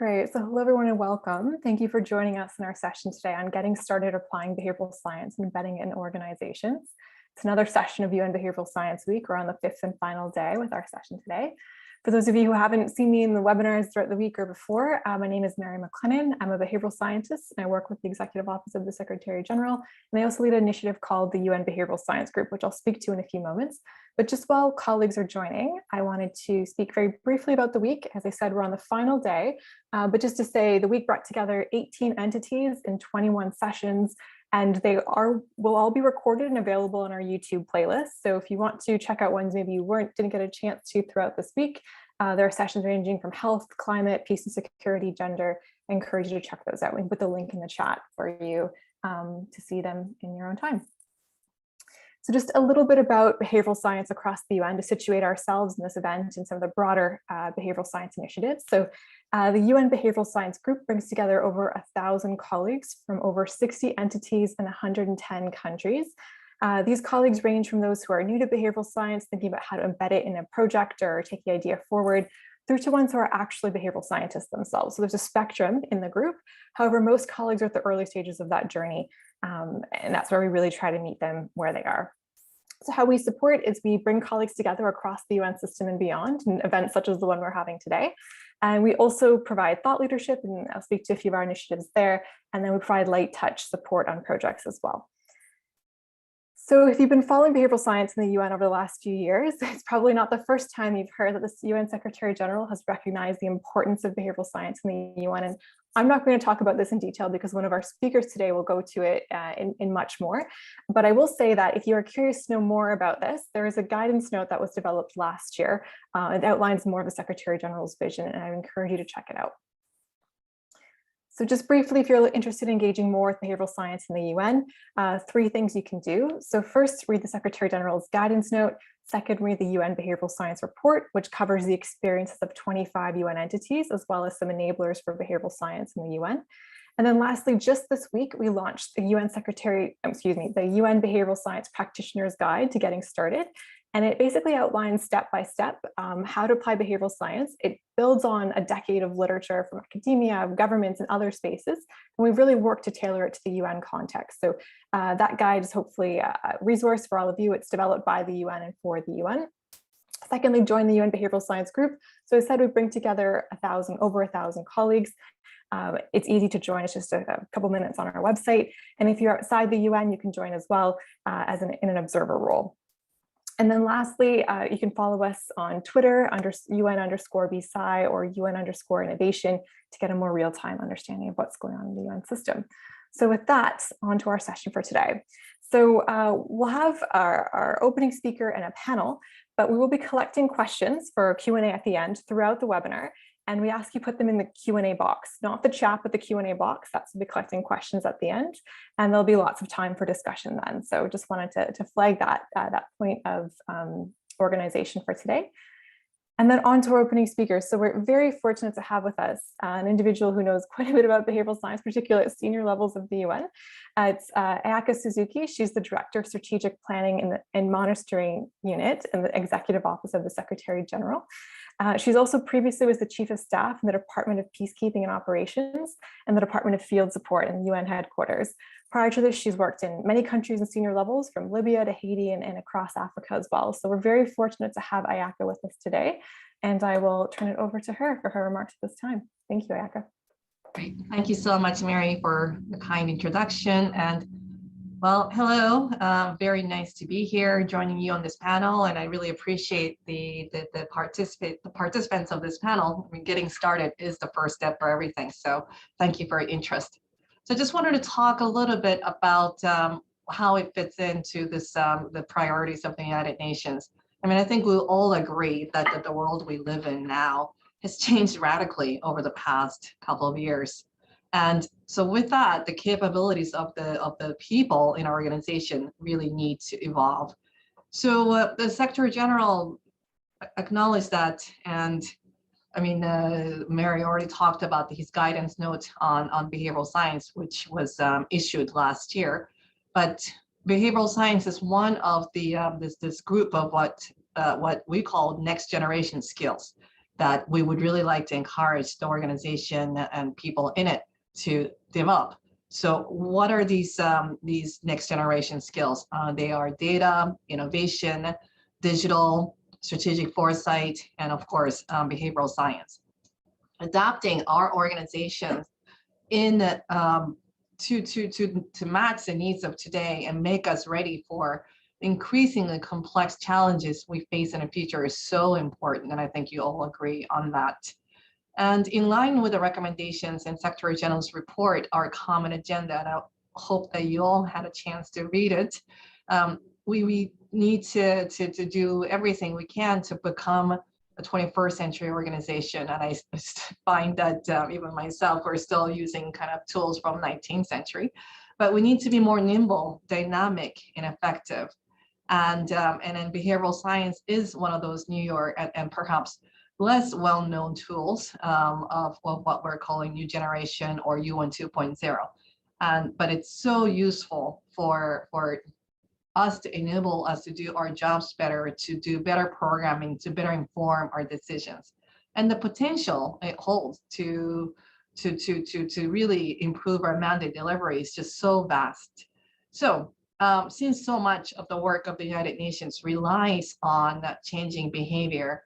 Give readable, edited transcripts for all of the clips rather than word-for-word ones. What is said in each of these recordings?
Great. So hello, everyone, and welcome. Thank you for joining us in our session today on getting started applying behavioral science and embedding it in organizations. It's another session of UN Behavioral Science Week. We're on the fifth and final day with our session today. For those of you who haven't seen me in the webinars throughout the week or before, my name is Mary McLennan. I'm a behavioral scientist, and I work with the Executive Office of the Secretary General. And I also lead an initiative called the UN Behavioral Science Group, which I'll speak to in a few moments. But just while colleagues are joining, I wanted to speak very briefly about the week. As I said, we're on the final day, but just to say the week brought together 18 entities in 21 sessions, and will all be recorded and available on our YouTube playlist. So if you want to check out ones maybe you didn't get a chance to throughout this week, there are sessions ranging from health, climate, peace and security, gender. I encourage you to check those out. We can put the link in the chat for you to see them in your own time. So just a little bit about behavioral science across the UN to situate ourselves in this event and some of the broader behavioral science initiatives. So the UN Behavioral Science Group brings together over 1,000 colleagues from over 60 entities in 110 countries. These colleagues range from those who are new to behavioral science, thinking about how to embed it in a project or take the idea forward, through to ones who are actually behavioral scientists themselves. So there's a spectrum in the group. However, most colleagues are at the early stages of that journey, and that's where we really try to meet them where they are. So how we support is we bring colleagues together across the UN system and beyond in events such as the one we're having today. And we also provide thought leadership, and I'll speak to a few of our initiatives there. And then we provide light touch support on projects as well. So if you've been following behavioral science in the UN over the last few years, it's probably not the first time you've heard that the UN Secretary General has recognized the importance of behavioral science in the UN. And I'm not going to talk about this in detail because one of our speakers today will go to it in much more. But I will say that if you are curious to know more about this, there is a guidance note that was developed last year. It outlines more of the Secretary General's vision, and I encourage you to check it out. So just briefly, if you're interested in engaging more with behavioral science in the UN, 3 things you can do. So first, read the Secretary General's guidance note. Second, read the UN Behavioral Science Report, which covers the experiences of 25 UN entities, as well as some enablers for behavioral science in the UN. And then lastly, just this week, we launched the UN Behavioral Science Practitioner's Guide to Getting Started. And it basically outlines step-by-step how to apply behavioral science. It builds on a decade of literature from academia, governments, and other spaces. And we've really worked to tailor it to the UN context. So that guide is hopefully a resource for all of you. It's developed by the UN and for the UN. Secondly, join the UN Behavioral Science Group. So as I said, we bring together over 1,000 colleagues. It's easy to join. It's just a couple minutes on our website. And if you're outside the UN, you can join as well in an observer role. And then lastly, you can follow us on Twitter under UN_BSci or UN_innovation to get a more real-time understanding of what's going on in the UN system. So with that, on to our session for today. So we'll have our opening speaker and a panel, but we will be collecting questions for Q&A at the end throughout the webinar. And we ask you put them in the Q&A box, not the chat, but the Q&A box. That's to be collecting questions at the end. And there'll be lots of time for discussion then. So just wanted to flag that point of organization for today. And then on to our opening speakers. So we're very fortunate to have with us an individual who knows quite a bit about behavioral science, particularly at senior levels of the UN. It's Ayaka Suzuki. She's the Director of Strategic Planning and Monitoring Unit in the Executive Office of the Secretary General. She's also previously was the Chief of Staff in the Department of Peacekeeping and Operations and the Department of Field Support in the UN headquarters. Prior to this, she's worked in many countries and senior levels, from Libya to Haiti and across Africa as well. So we're very fortunate to have Ayaka with us today, and I will turn it over to her for her remarks at this time. Thank you, Ayaka. Great. Thank you so much, Mary, for the kind introduction. And well, hello, very nice to be here joining you on this panel. And I really appreciate the participants of this panel. I mean, getting started is the first step for everything. So thank you for your interest. So I just wanted to talk a little bit about how it fits into this, the priorities of the United Nations. I mean, I think we all agree that the world we live in now has changed radically over the past couple of years. And so with that, the capabilities of the people in our organization really need to evolve. So the Secretary General acknowledged that, and I mean, Mary already talked about his guidance note on behavioral science, which was issued last year. But behavioral science is one of the this group of what we call next generation skills. that we would really like to encourage the organization and people in it to develop. So what are these next generation skills? They are data, innovation, digital, strategic foresight, and of course, behavioral science. Adapting our organizations in to match the needs of today and make us ready for increasingly complex challenges we face in the future is so important, and I think you all agree on that. And in line with the recommendations in Secretary General's report, our common agenda, and I hope that you all had a chance to read it, we need to do everything we can to become a 21st century organization. And I find that even myself, we're still using kind of tools from 19th century, but we need to be more nimble, dynamic, and effective. And then behavioral science is one of those newer and perhaps less well-known tools of what we're calling new generation or UN 2.0. But it's so useful for us to enable us to do our jobs better, to do better programming, to better inform our decisions. And the potential it holds to really improve our mandate delivery is just so vast. So since so much of the work of the United Nations relies on changing behavior,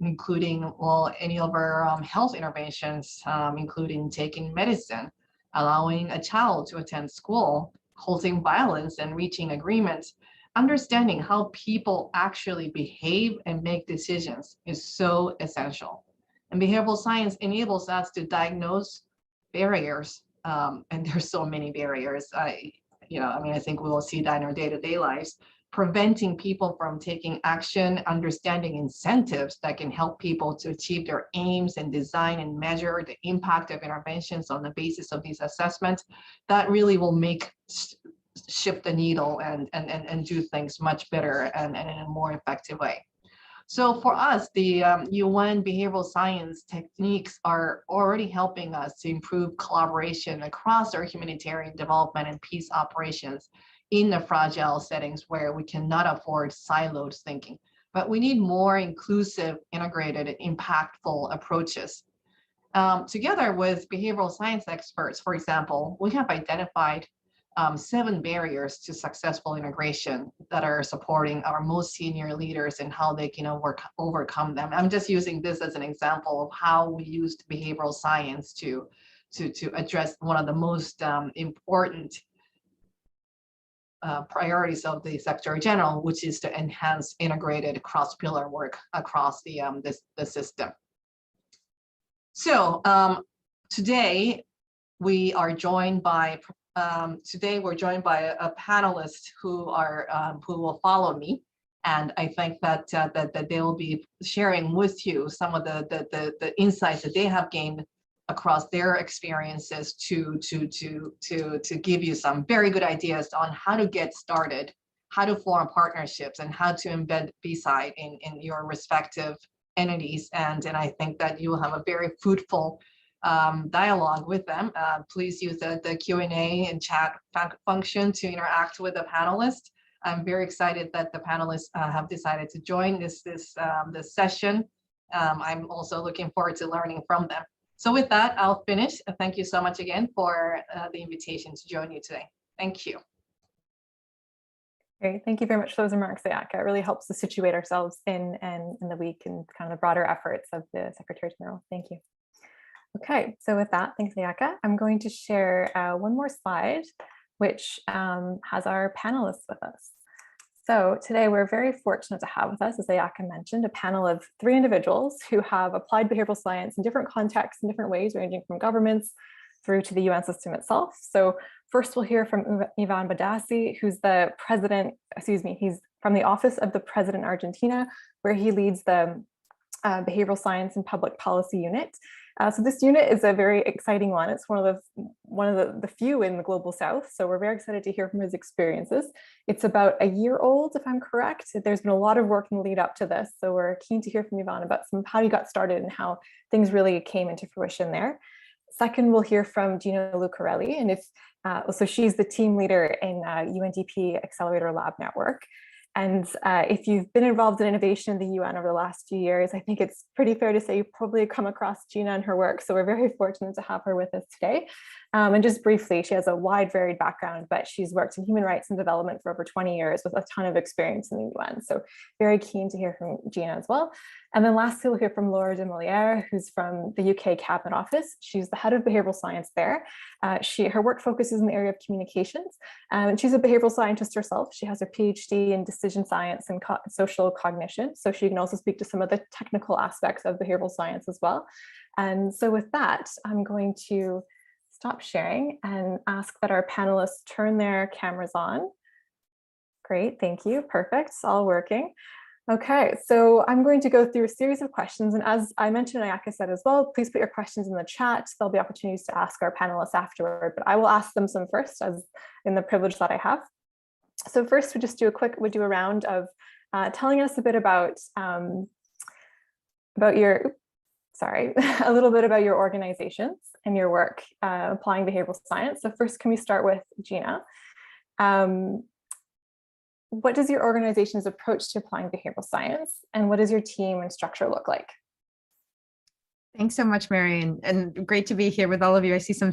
including any of our health interventions, including taking medicine, allowing a child to attend school, halting violence and reaching agreements, understanding how people actually behave and make decisions is so essential. And behavioral science enables us to diagnose barriers, and there's so many barriers. I think we will see that in our day-to-day lives, preventing people from taking action, understanding incentives that can help people to achieve their aims, and design and measure the impact of interventions on the basis of these assessments. That really will shift the needle and do things much better and in a more effective way. So for us, the UN behavioral science techniques are already helping us to improve collaboration across our humanitarian development and peace operations in the fragile settings where we cannot afford siloed thinking. But we need more inclusive, integrated, and impactful approaches. Together with behavioral science experts, for example, we have identified 7 barriers to successful integration that are supporting our most senior leaders and how they can overcome them. I'm just using this as an example of how we used behavioral science to address one of the most important priorities of the Secretary General, which is to enhance integrated cross-pillar work across the system. So today we're joined by a panelist who will follow me, and I think that they will be sharing with you some of the insights that they have gained across their experiences to give you some very good ideas on how to get started, how to form partnerships, and how to embed B-side in your respective entities. And I think that you will have a very fruitful dialogue with them. Please use the Q&A and chat function to interact with the panelists. I'm very excited that the panelists have decided to join this session. I'm also looking forward to learning from them. So with that, I'll finish. Thank you so much again for the invitation to join you today. Thank you. Great. Thank you very much for those remarks, Ayaka. It really helps to situate ourselves in the week and kind of the broader efforts of the Secretary General. Thank you. Okay, so with that, thanks, Ayaka. I'm going to share one more slide, which has our panelists with us. So today we're very fortunate to have with us, as Ayaka mentioned, a panel of 3 individuals who have applied behavioral science in different contexts in different ways, ranging from governments through to the UN system itself. So first we'll hear from Iván Budassi, who's the president, he's from the Office of the President Argentina, where he leads the Behavioral Science and Public Policy Unit. So this unit is a very exciting one. It's one of the few in the Global South. So we're very excited to hear from his experiences. It's about a year old, if I'm correct. There's been a lot of work in the lead up to this. So we're keen to hear from Iván about how you got started and how things really came into fruition there. Second, we'll hear from Gina Lucarelli, and so she's the team leader in UNDP Accelerator Lab Network. And if you've been involved in innovation in the UN over the last few years, I think it's pretty fair to say you've probably come across Gina and her work. So we're very fortunate to have her with us today. And just briefly, she has a wide, varied background, but she's worked in human rights and development for over 20 years with a ton of experience in the UN. So very keen to hear from Gina as well. And then lastly, we'll hear from Laura de Moliere, who's from the UK Cabinet Office. She's the head of behavioral science there. Her work focuses in the area of communications, and she's a behavioral scientist herself. She has a PhD in decision science and social cognition, so she can also speak to some of the technical aspects of behavioral science as well. And so with that, I'm going to stop sharing and ask that our panelists turn their cameras on. Great, thank you, perfect, it's all working. Okay, so I'm going to go through a series of questions, and as I mentioned, Ayaka said as well, please put your questions in the chat. There'll be opportunities to ask our panelists afterward, but I will ask them some first, as in the privilege that I have. So first, we just do a round of telling us a bit about your, a little bit about your organizations and your work applying behavioral science. So first, can we start with Gina? What does your organization's approach to applying behavioral science, and what does your team and structure look like? Thanks so much, Mary, and great to be here with all of you. I see some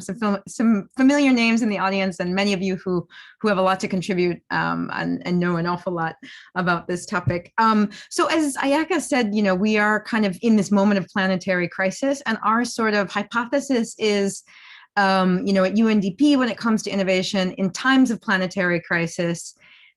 familiar names in the audience, and many of you who have a lot to contribute and know an awful lot about this topic. So as Ayaka said, we are kind of in this moment of planetary crisis, and our sort of hypothesis is, at UNDP, when it comes to innovation, in times of planetary crisis,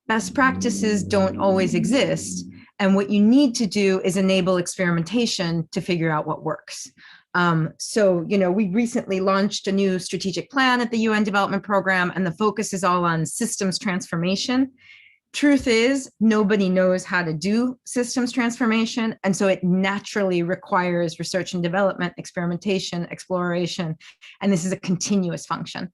best practices don't always exist. And what you need to do is enable experimentation to figure out what works. We recently launched a new strategic plan at the UN Development Program, and the focus is all on systems transformation. Truth is, nobody knows how to do systems transformation, and so it naturally requires research and development, experimentation, exploration, and this is a continuous function.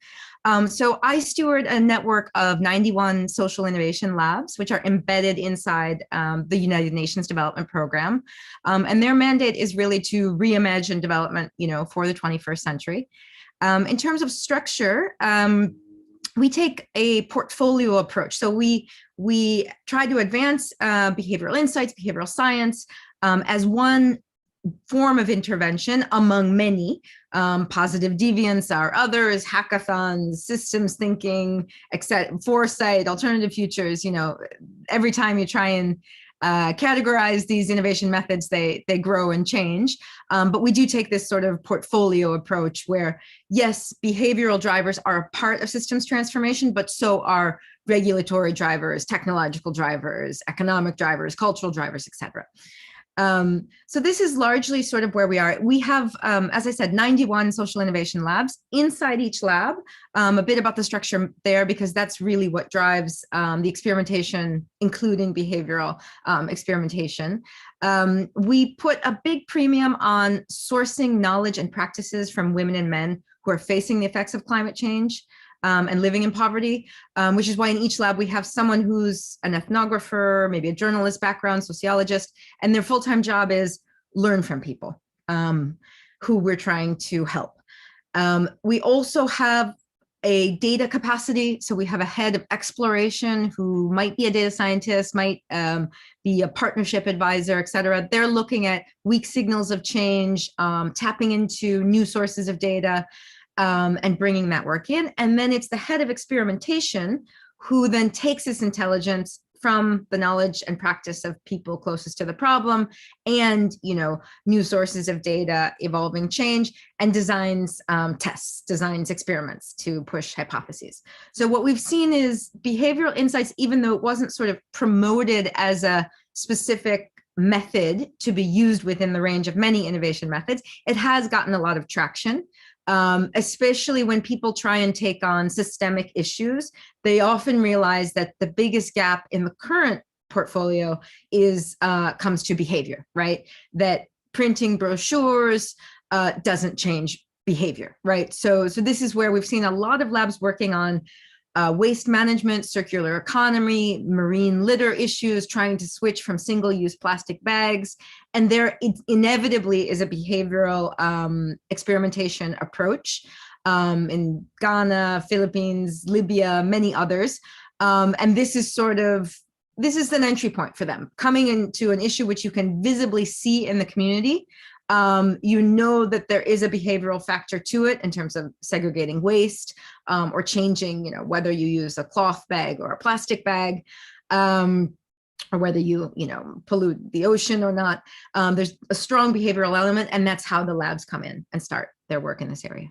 So I steward a network of 91 social innovation labs, which are embedded inside the United Nations Development Program, and their mandate is really to reimagine development, for the 21st century. In terms of structure, we take a portfolio approach. So we try to advance behavioral insights, behavioral science as one form of intervention among many. Positive deviance are others, hackathons, systems thinking, foresight, alternative futures. Every time you try and categorize these innovation methods, they grow and change. But we do take this sort of portfolio approach where, yes, behavioral drivers are a part of systems transformation, but so are regulatory drivers, technological drivers, economic drivers, cultural drivers, et cetera. So this is largely sort of where we are. We have, as I said, 91 social innovation labs. Inside each lab, a bit about the structure there, because that's really what drives the experimentation, including behavioral experimentation. We put a big premium on sourcing knowledge and practices from women and men who are facing the effects of climate change and living in poverty, which is why in each lab we have someone who's an ethnographer, maybe a journalist background, sociologist, and their full-time job is learn from people who we're trying to help. We also have a data capacity. So we have a head of exploration who might be a data scientist, might be a partnership advisor, et cetera. They're looking at weak signals of change, tapping into new sources of data, and bringing that work in. And then it's the head of experimentation who then takes this intelligence from the knowledge and practice of people closest to the problem and, new sources of data, evolving change, and designs tests, designs experiments to push hypotheses. So what we've seen is behavioral insights, even though it wasn't sort of promoted as a specific method to be used within the range of many innovation methods, it has gotten a lot of traction. Especially when people try and take on systemic issues, they often realize that the biggest gap in the current portfolio is comes to behavior, right? That printing brochures doesn't change behavior, right? So this is where we've seen a lot of labs working on waste management, circular economy, marine litter issues, trying to switch from single-use plastic bags. And there inevitably is a behavioral experimentation approach in Ghana, Philippines, Libya, many others. And this is sort of this is an entry point for them, coming into an issue which you can visibly see in the community. You know that there is a behavioral factor to it in terms of segregating waste, or changing, whether you use a cloth bag or a plastic bag, or whether you pollute the ocean or not. There's a strong behavioral element, and that's how the labs come in and start their work in this area.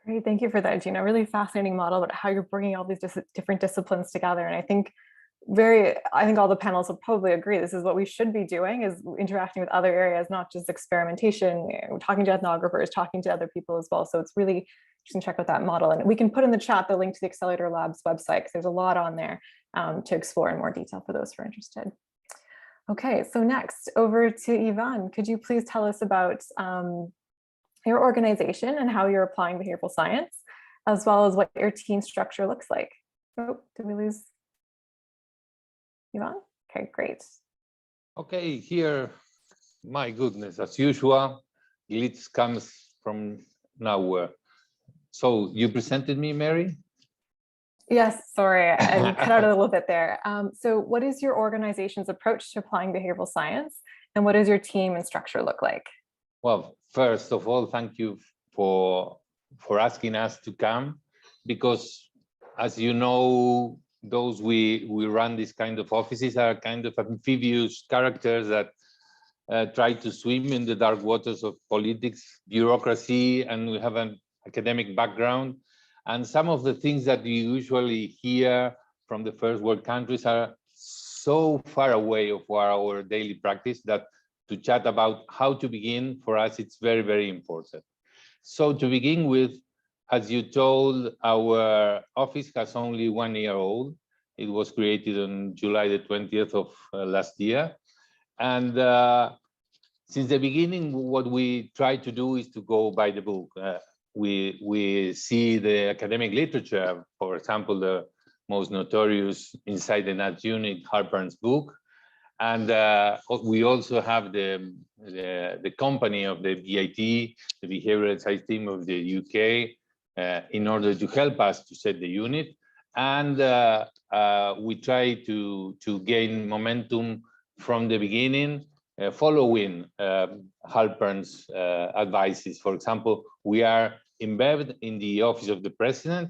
Great, thank you for that, Gina. Really fascinating model about how you're bringing all these different disciplines together. And I think all the panels will probably agree, this is what we should be doing, is interacting with other areas, not just experimentation, talking to ethnographers, talking to other people as well. So it's really interesting to check out that model. And we can put in the chat the link to the Accelerator Labs website, because there's a lot on there to explore in more detail for those who are interested. Okay, so next over to Iván. Could you please tell us about your organization and how you're applying behavioral science, as well as what your team structure looks like? Oh, did we lose Iván? Okay, great. Okay, here, my goodness, as usual, glitch comes from nowhere. So you presented me, Mary? Yes, sorry, I cut out a little bit there. So what is your organization's approach to applying behavioral science, and what does your team and structure look like? Well, first of all, thank you for asking us to come, because as you know, those we run these kind of offices are kind of amphibious characters that try to swim in the dark waters of politics, bureaucracy, and we have an academic background. And some of the things that you usually hear from the first world countries are so far away of our daily practice that to chat about how to begin, for us, it's very, very important. So to begin with, as you told, our office has only 1 year old. It was created on July the 20th of last year. And since the beginning, what we try to do is to go by the book. We see the academic literature, for example, the most notorious Inside the Nut unit, Harper's book. And we also have the company of the BIT, the Behavioural Science team of the UK, in order to help us to set the unit. And we try to gain momentum from the beginning, following Halpern's advices. For example, we are embedded in the office of the president.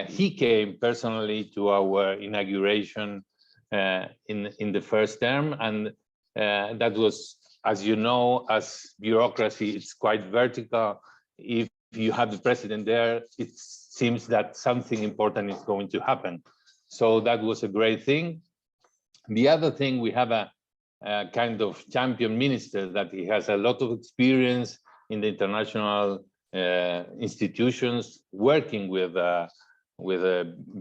He came personally to our inauguration in the first term, and that was, as you know, as bureaucracy, it's quite vertical. If you have the president there, it seems that something important is going to happen. So that was a great thing. The other thing, we have a kind of champion minister that he has a lot of experience in the international institutions working with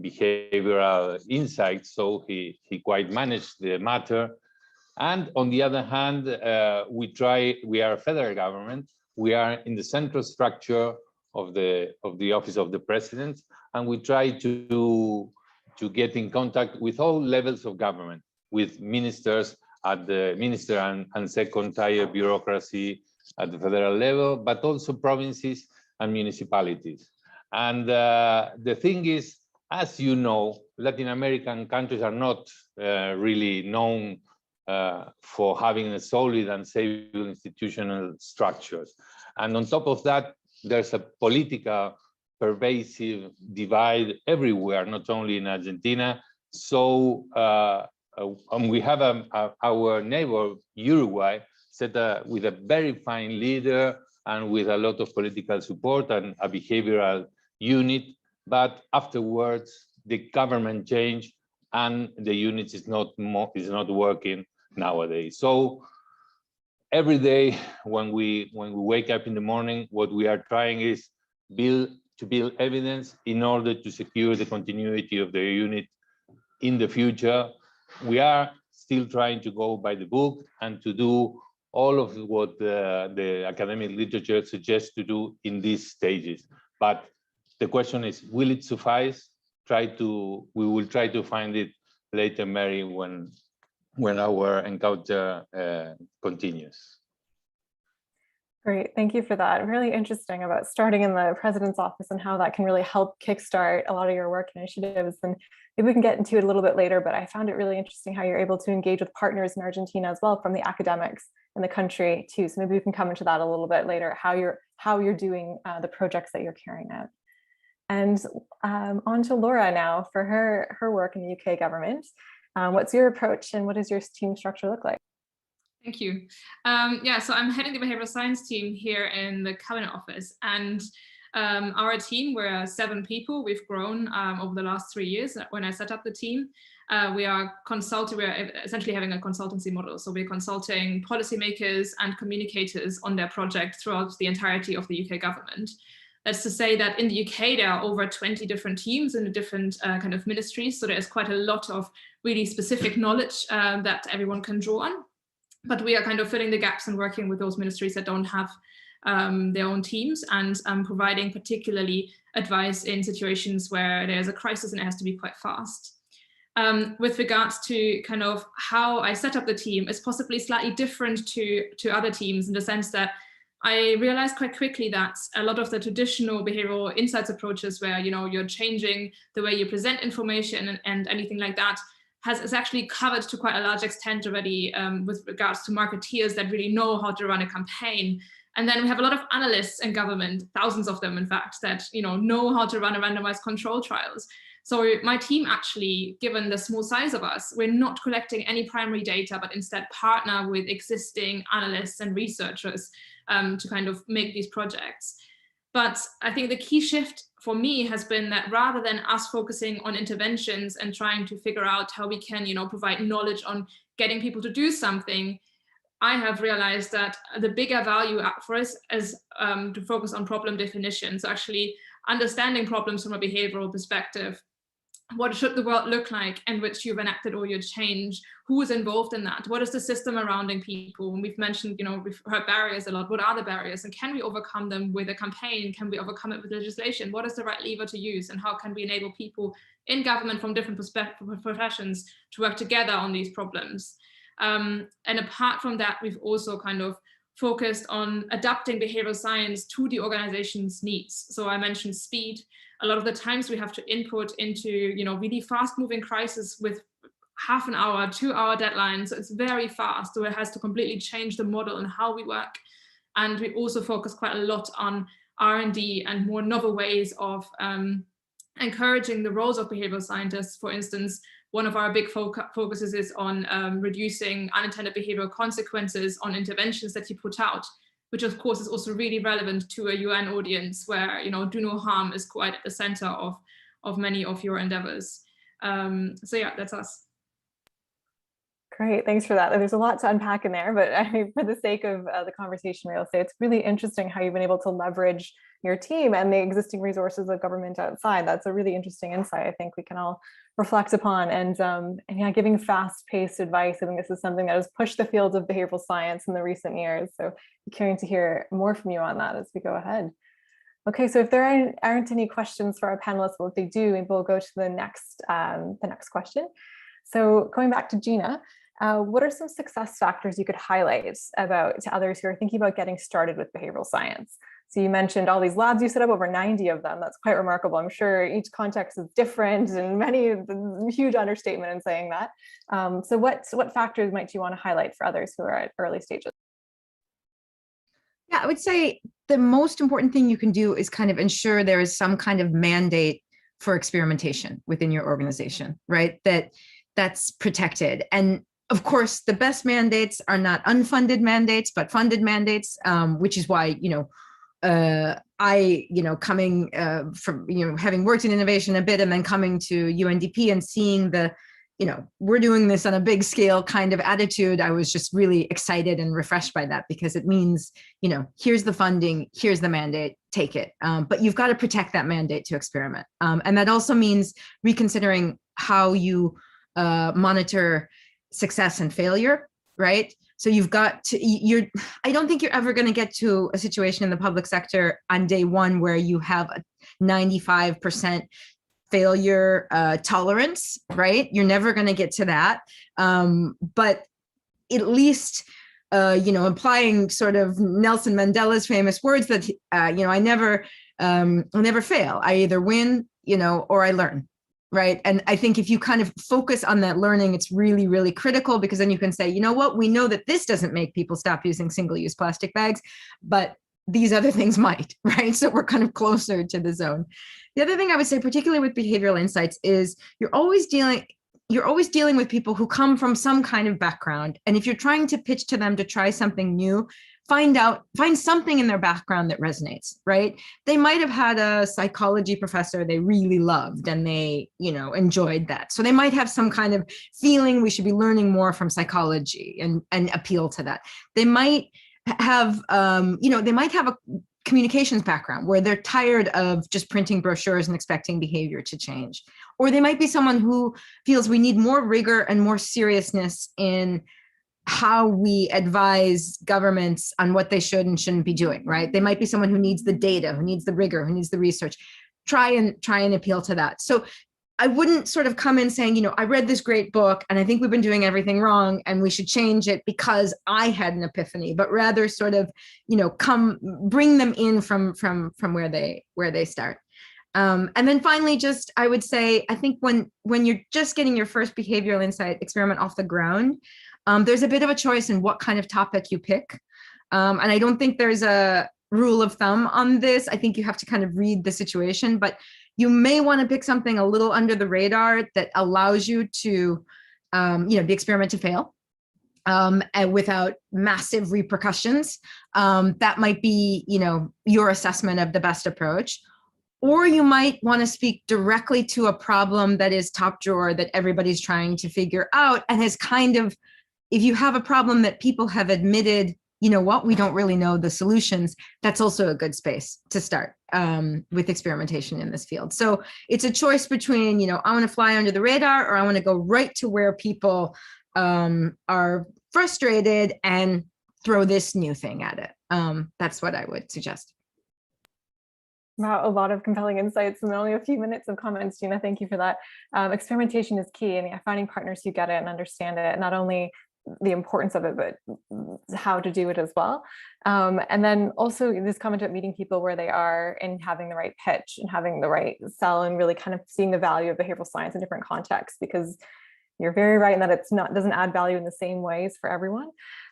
behavioral insights, so he quite managed the matter. And on the other hand, we are a federal government, we are in the central structure of the office of the president, and we try to get in contact with all levels of government, with ministers at the minister and second tier bureaucracy at the federal level, but also provinces and municipalities. And the thing is, as you know, Latin American countries are not really known for having a solid and stable institutional structures. And on top of that, there's a political pervasive divide everywhere, not only in Argentina. So we have our neighbor, Uruguay, set with a very fine leader and with a lot of political support and a behavioral unit. But afterwards, the government changed and the unit is not working nowadays. So every day when we wake up in the morning, what we are trying is to build evidence in order to secure the continuity of the unit in the future. We are still trying to go by the book and to do all of what the academic literature suggests to do in these stages. But the question is, will it suffice? We will try to find it later, Mary, when our encounter continues. Great, thank you for that. Really interesting about starting in the president's office and how that can really help kickstart a lot of your work initiatives. And maybe we can get into it a little bit later, but I found it really interesting how you're able to engage with partners in Argentina as well from the academics in the country too. So maybe we can come into that a little bit later, how you're doing the projects that you're carrying out. And on to Laura now for her work in the UK government. What's your approach and what does your team structure look like? Thank you. Yeah, so I'm heading the behavioral science team here in the Cabinet Office, and our team, we're 7 people. We've grown over the last 3 years. When I set up the team, we are essentially having a consultancy model. So we're consulting policymakers and communicators on their project throughout the entirety of the UK government. That's to say that in the UK, there are over 20 different teams in the different kind of ministries. So there's quite a lot of really specific knowledge that everyone can draw on. But we are kind of filling the gaps and working with those ministries that don't have their own teams, and providing particularly advice in situations where there's a crisis and it has to be quite fast. With regards to kind of how I set up the team, is possibly slightly different to other teams in the sense that I realized quite quickly that a lot of the traditional behavioral insights approaches where, you know, you're changing the way you present information and anything like that is actually covered to quite a large extent already with regards to marketeers that really know how to run a campaign. And then we have a lot of analysts in government, thousands of them, in fact, that know how to run a randomized control trials. So my team actually, given the small size of us, we're not collecting any primary data, but instead partner with existing analysts and researchers to kind of make these projects. But I think the key shift for me has been that rather than us focusing on interventions and trying to figure out how we can, provide knowledge on getting people to do something, I have realized that the bigger value for us is to focus on problem definition. So actually understanding problems from a behavioral perspective. What should the world look like in which you've enacted all your change? Who is involved in that? What is the system surrounding people? And we've mentioned, we've heard barriers a lot. What are the barriers? And can we overcome them with a campaign? Can we overcome it with legislation? What is the right lever to use? And how can we enable people in government from different professions to work together on these problems? And apart from that, we've also kind of focused on adapting behavioral science to the organization's needs. So I mentioned speed. A lot of the times we have to input into, really fast moving crisis with half an hour, 2-hour deadlines. So it's very fast. So it has to completely change the model and how we work. And we also focus quite a lot on R&D and more novel ways of encouraging the roles of behavioral scientists. For instance, one of our big focuses is on reducing unintended behavioral consequences on interventions that you put out, which of course is also really relevant to a UN audience where, do no harm is quite at the center of many of your endeavors. So yeah, that's us. Great, thanks for that. There's a lot to unpack in there, but for the sake of the conversation, I'll say it's really interesting how you've been able to leverage your team and the existing resources of government outside. That's a really interesting insight I think we can all reflect upon. And yeah, giving fast-paced advice, I think this is something that has pushed the field of behavioral science in the recent years. So I'm curious to hear more from you on that as we go ahead. Okay, so if there aren't any questions for our panelists, well, if they do, maybe we'll go to the next question. So going back to Gina, what are some success factors you could highlight to others who are thinking about getting started with behavioral science? So you mentioned all these labs you set up, over 90 of them. That's quite remarkable. I'm sure each context is different and huge understatement in saying that. So what factors might you want to highlight for others who are at early stages? Yeah, I would say the most important thing you can do is kind of ensure there is some kind of mandate for experimentation within your organization, right? That's protected. And of course, the best mandates are not unfunded mandates, but funded mandates, which is why, I, coming from, having worked in innovation a bit and then coming to UNDP and seeing the, we're doing this on a big scale kind of attitude, I was just really excited and refreshed by that, because it means, here's the funding, here's the mandate, take it. But you've got to protect that mandate to experiment. And that also means reconsidering how you monitor success and failure, right? So you've got to, I don't think you're ever going to get to a situation in the public sector on day one where you have a 95% failure tolerance, right? You're never going to get to that. But at least implying sort of Nelson Mandela's famous words that, I never fail. I either win, or I learn. Right. And I think if you kind of focus on that learning, it's really, really critical, because then you can say, you know what, we know that this doesn't make people stop using single-use plastic bags, but these other things might, right? So we're kind of closer to the zone. The other thing I would say, particularly with behavioral insights, is you're always dealing with people who come from some kind of background. And if you're trying to pitch to them to try something new, find something in their background that resonates, right? They might have had a psychology professor they really loved and they, enjoyed that. So they might have some kind of feeling we should be learning more from psychology and appeal to that. They might have, a communications background where they're tired of just printing brochures and expecting behavior to change. Or they might be someone who feels we need more rigor and more seriousness in how we advise governments on what they should and shouldn't be doing, right? They might be someone who needs the data, who needs the rigor, who needs the research. Try and appeal to that. So I wouldn't sort of come in saying, I read this great book and I think we've been doing everything wrong and we should change it because I had an epiphany, but rather sort of, bring them in from where they start. And then finally, I would say, I think when you're just getting your first behavioral insight experiment off the ground, there's a bit of a choice in what kind of topic you pick. And I don't think there's a rule of thumb on this. I think you have to kind of read the situation, but you may want to pick something a little under the radar that allows you to, the experiment to fail and without massive repercussions. That might be, your assessment of the best approach. Or you might want to speak directly to a problem that is top drawer that everybody's trying to figure out and has kind of, if you have a problem that people have admitted, we don't really know the solutions, that's also a good space to start with experimentation in this field. So it's a choice between, I want to fly under the radar, or I want to go right to where people are frustrated and throw this new thing at it. That's what I would suggest. Wow, a lot of compelling insights and only a few minutes of comments, Gina. Thank you for that. Experimentation is key, and finding partners who get it and understand it, not only the importance of it, but how to do it as well. And then also this comment about meeting people where they are and having the right pitch and having the right sell and really kind of seeing the value of behavioral science in different contexts, because you're very right in that doesn't add value in the same ways for everyone.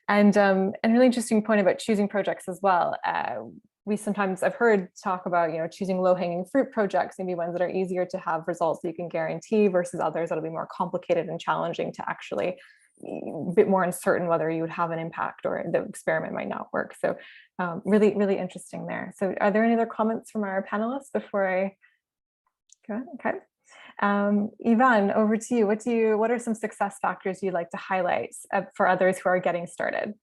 And really interesting point about choosing projects as well. I've heard talk about, choosing low-hanging fruit projects, maybe ones that are easier to have results that you can guarantee versus others that'll be more complicated and challenging to actually a bit more uncertain whether you would have an impact or the experiment might not work. So really, really interesting there. So are there any other comments from our panelists before I go ahead? Okay. Ivan, over to you. What are some success factors you'd like to highlight for others who are getting started?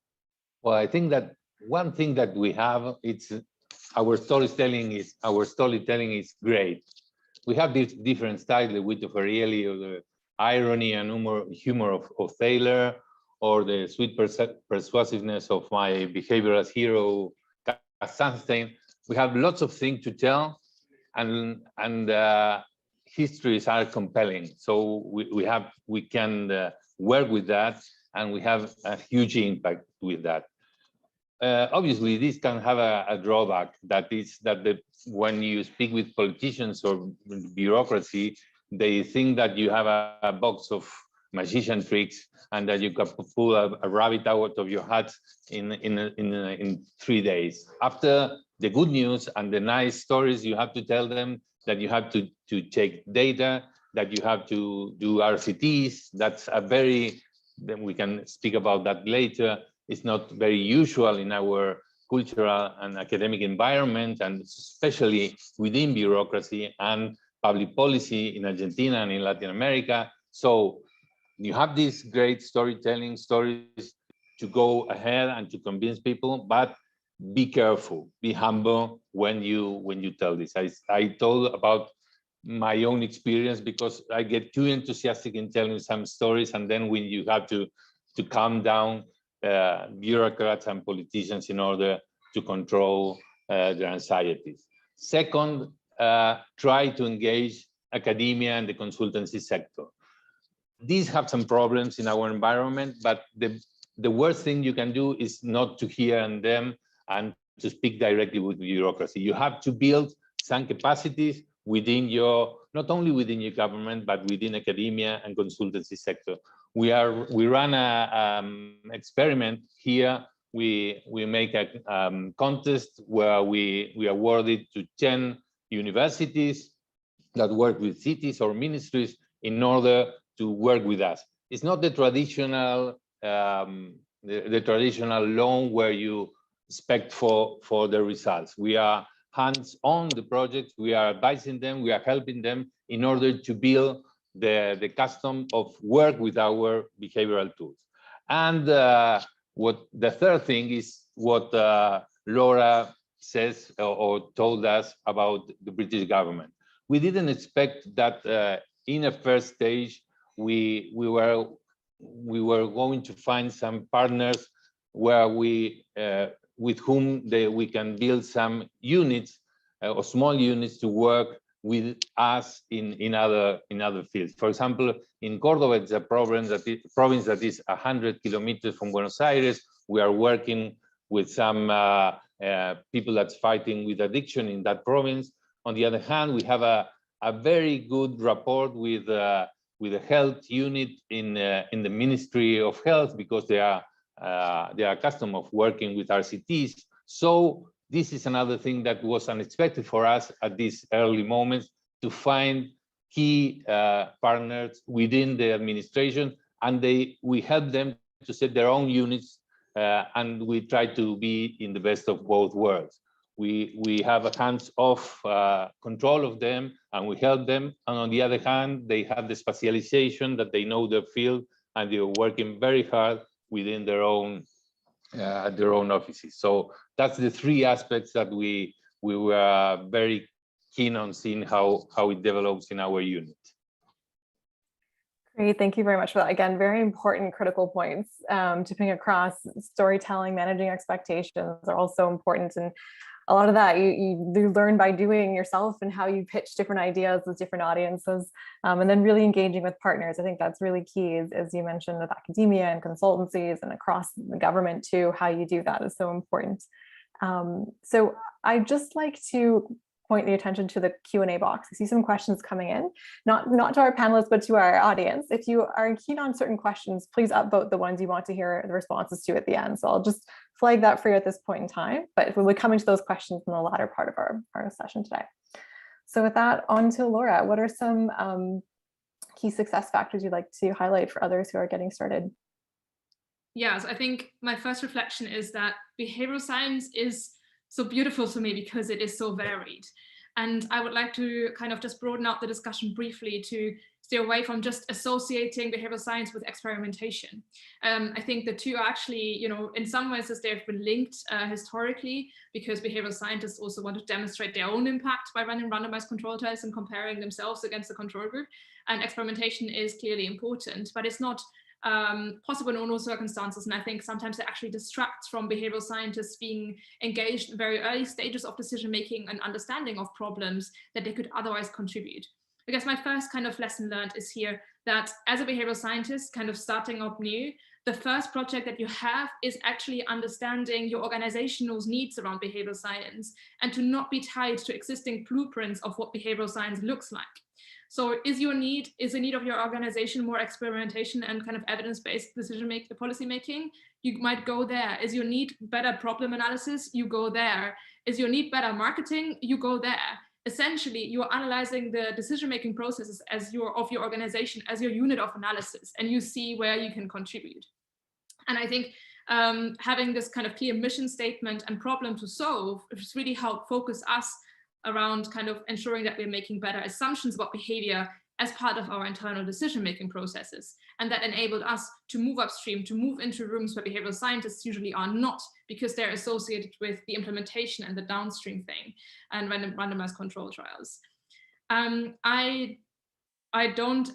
Well, I think that one thing that we have, it's our storytelling is great. We have this different style, the wit of Ariely, or the irony and humor of Taylor, or the sweet persuasiveness of my behavioralist hero, Sunstein. We have lots of things to tell, and histories are compelling. So we can work with that, and we have a huge impact with that. Obviously, this can have a drawback. That is that when you speak with politicians or bureaucracy, they think that you have a box of magician tricks and that you can pull a rabbit out of your hat in 3 days. After the good news and the nice stories, you have to tell them that you have to check data, that you have to do RCTs. That's then we can speak about that later. It's not very usual in our cultural and academic environment, and especially within bureaucracy and public policy in Argentina and in Latin America. So you have these great storytelling stories to go ahead and to convince people, but be careful, be humble when you tell this. I told about my own experience because I get too enthusiastic in telling some stories, and then when you have to calm down bureaucrats and politicians in order to control their anxieties. Second, try to engage academia and the consultancy sector. These have some problems in our environment, but the worst thing you can do is not to hear them and to speak directly with bureaucracy. You have to build some capacities within not only within your government, but within academia and consultancy sector. We run a experiment here. We make a contest where we awarded to 10 universities that work with cities or ministries in order to work with us. It's not the traditional the traditional loan where you expect for the results. We are hands-on the projects. We are advising them. We are helping them in order to build the custom of work with our behavioral tools. And what the third thing is what Laura says or told us about the British government. We didn't expect that in a first stage we were going to find some partners where with whom we can build some units or small units to work with us in other fields. For example, in Cordoba, it's a province that is 100 kilometers from Buenos Aires. We are working with some people that's fighting with addiction in that province. On the other hand, we have a very good rapport with a health unit in the Ministry of Health, because they are accustomed of working with RCTs. So this is another thing that was unexpected for us at these early moments, to find key partners within the administration, and we help them to set their own units, and we try to be in the best of both worlds. We have a hands-off control of them, and we help them. And on the other hand, they have the specialization that they know their field, and they're working very hard within their own offices. So that's the three aspects that we were very keen on seeing how it develops in our unit. Great, thank you very much for that. Again, very important critical points to bring across. Storytelling, managing expectations are also important, and a lot of that you learn by doing yourself, and how you pitch different ideas with different audiences, and then really engaging with partners. I think that's really key, as you mentioned, with academia and consultancies and across the government too. How you do that is so important. So I'd just like to point the attention to the Q&A box. I see some questions coming in, not to our panelists, but to our audience. If you are keen on certain questions, please upvote the ones you want to hear the responses to at the end. So I'll just flag that for you at this point in time, but we'll be coming to those questions in the latter part of our session today. So with that, on to Laura. What are some key success factors you'd like to highlight for others who are getting started? Yes, I think my first reflection is that behavioral science is so beautiful to me because it is so varied. And I would like to kind of just broaden out the discussion briefly to stay away from just associating behavioral science with experimentation. I think the two are actually, in some ways they've been linked historically, because behavioral scientists also want to demonstrate their own impact by running randomized control tests and comparing themselves against the control group. And experimentation is clearly important, but it's not possible in all circumstances, and I think sometimes it actually distracts from behavioral scientists being engaged in very early stages of decision making and understanding of problems that they could otherwise contribute. I guess my first kind of lesson learned is here that as a behavioral scientist kind of starting up new, the first project that you have is actually understanding your organizational needs around behavioral science, and to not be tied to existing blueprints of what behavioral science looks like. So is the need of your organization more experimentation and kind of evidence-based decision-making, policy making? You might go there. Is your need better problem analysis? You go there. Is your need better marketing? You go there. Essentially, you're analyzing the decision-making processes of your organization as your unit of analysis, and you see where you can contribute. And I think having this kind of clear mission statement and problem to solve has really helped focus us around kind of ensuring that we're making better assumptions about behavior as part of our internal decision-making processes. And that enabled us to move upstream, to move into rooms where behavioral scientists usually are not, because they're associated with the implementation and the downstream thing and randomized control trials. I don't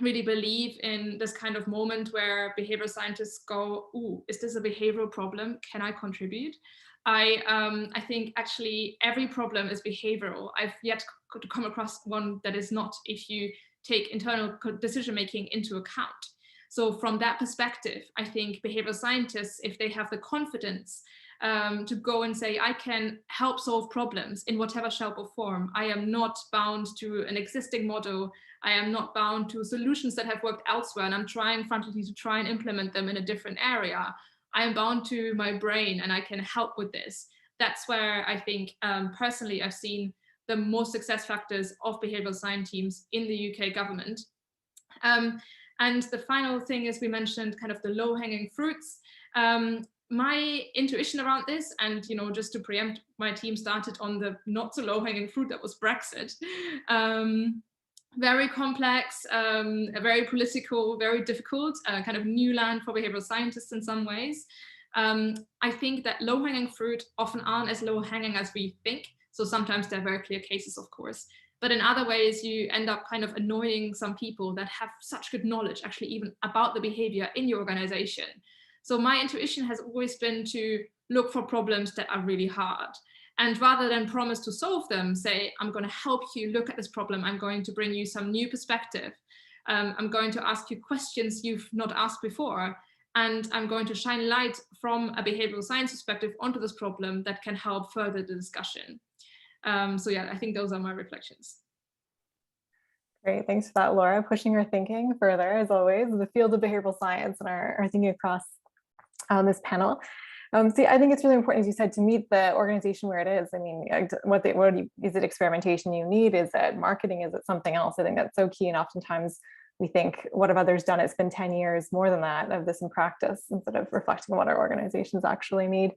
really believe in this kind of moment where behavioral scientists go, ooh, is this a behavioral problem? Can I contribute? I think actually every problem is behavioral. I've yet to come across one that is not, if you take internal decision-making into account. So from that perspective, I think behavioral scientists, if they have the confidence to go and say, I can help solve problems in whatever shape or form. I am not bound to an existing model. I am not bound to solutions that have worked elsewhere, and I'm trying frantically to try and implement them in a different area. I am bound to my brain and I can help with this. That's where I think personally I've seen the most success factors of behavioral science teams in the UK government. And the final thing is we mentioned kind of the low-hanging fruits. My intuition around this, and just to preempt, my team started on the not so low-hanging fruit that was Brexit. Very complex, very political, very difficult, kind of new land for behavioral scientists in some ways. I think that low-hanging fruit often aren't as low-hanging as we think. So sometimes they're very clear cases, of course. But in other ways, you end up kind of annoying some people that have such good knowledge, actually, even about the behavior in your organization. So my intuition has always been to look for problems that are really hard. And rather than promise to solve them, say, I'm going to help you look at this problem. I'm going to bring you some new perspective. I'm going to ask you questions you've not asked before. And I'm going to shine light from a behavioral science perspective onto this problem that can help further the discussion. So yeah, I think those are my reflections. Great, thanks for that, Laura. Pushing our thinking further, as always, the field of behavioral science and our thinking across this panel. So I think it's really important, as you said, to meet the organization where it is. I mean, is it experimentation you need? Is it marketing? Is it something else? I think that's so key. And oftentimes we think, what have others done? It's been 10 years, more than that, of this in practice, instead of reflecting on what our organizations actually need.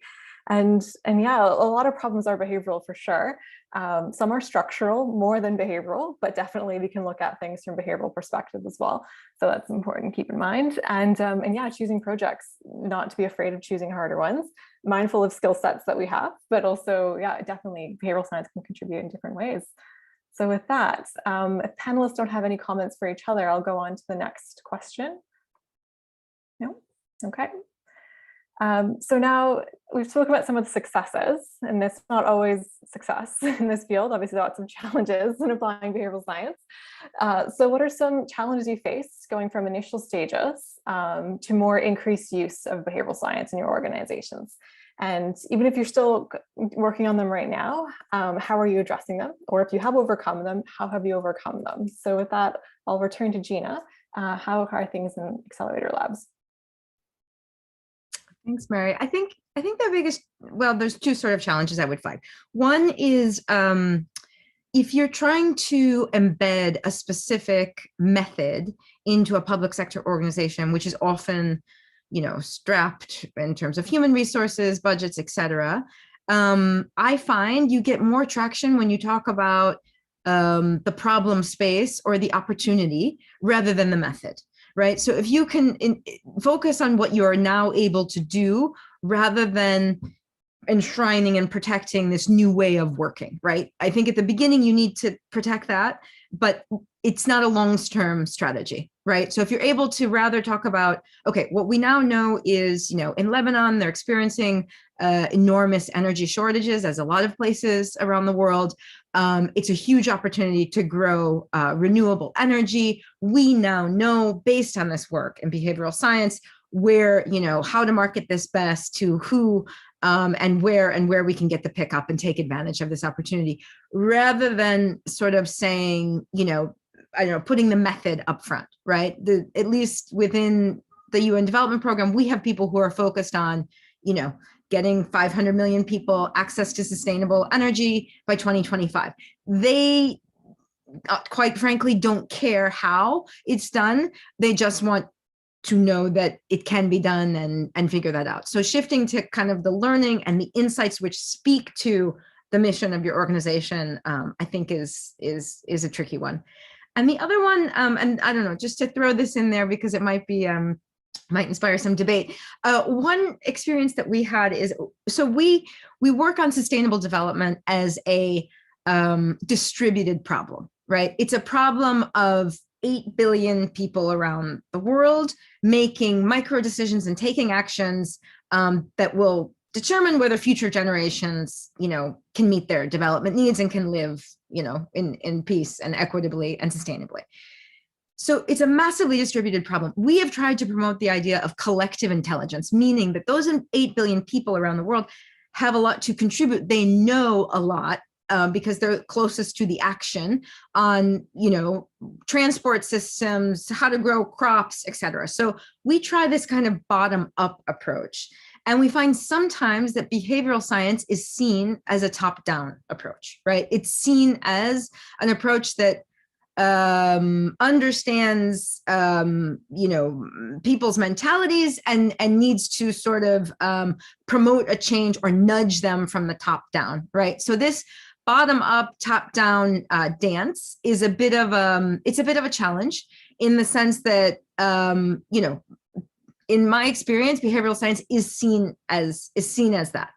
And yeah, a lot of problems are behavioral for sure. Some are structural more than behavioral, but definitely we can look at things from behavioral perspective as well. So that's important to keep in mind. And yeah, choosing projects, not to be afraid of choosing harder ones, mindful of skill sets that we have, but also, yeah, definitely behavioral science can contribute in different ways. So with that, if panelists don't have any comments for each other, I'll go on to the next question. No? Okay. So now we've spoken about some of the successes, and it's not always success in this field. Obviously, lots of challenges in applying behavioral science. So what are some challenges you faced going from initial stages to more increased use of behavioral science in your organizations? And even if you're still working on them right now, how are you addressing them? Or if you have overcome them, how have you overcome them? So with that, I'll return to Gina. How are things in Accelerator Labs? Thanks, Mary. I think the biggest, well, there's two sort of challenges I would find. One is if you're trying to embed a specific method into a public sector organization, which is often, strapped in terms of human resources, budgets, et cetera, I find you get more traction when you talk about the problem space or the opportunity rather than the method. Right. So if you can focus on what you are now able to do rather than enshrining and protecting this new way of working. Right. I think at the beginning you need to protect that, but it's not a long-term strategy. Right. So if you're able to rather talk about, OK, what we now know is, in Lebanon, they're experiencing enormous energy shortages, as a lot of places around the world. It's a huge opportunity to grow renewable energy. We now know, based on this work in behavioral science, where, how to market this best to who and where we can get the pickup and take advantage of this opportunity, rather than sort of saying, putting the method up front, right? At least within the UN Development Program, we have people who are focused on, getting 500 million people access to sustainable energy by 2025. They, quite frankly, don't care how it's done. They just want to know that it can be done and figure that out. So shifting to kind of the learning and the insights which speak to the mission of your organization, I think is a tricky one. And the other one, and I don't know, just to throw this in there because it might be, might inspire some debate. One experience that we had is, so we work on sustainable development as a distributed problem, right? It's a problem of 8 billion people around the world making micro decisions and taking actions that will determine whether future generations, can meet their development needs and can live, in peace and equitably and sustainably. So it's a massively distributed problem. We have tried to promote the idea of collective intelligence, meaning that those 8 billion people around the world have a lot to contribute. They know a lot because they're closest to the action on, transport systems, how to grow crops, etc. So we try this kind of bottom-up approach. And we find sometimes that behavioral science is seen as a top-down approach, right? It's seen as an approach that understands, people's mentalities and needs to sort of promote a change or nudge them from the top down, right? So this bottom up, top down dance is a bit of a challenge in the sense that, in my experience, behavioral science is seen as that.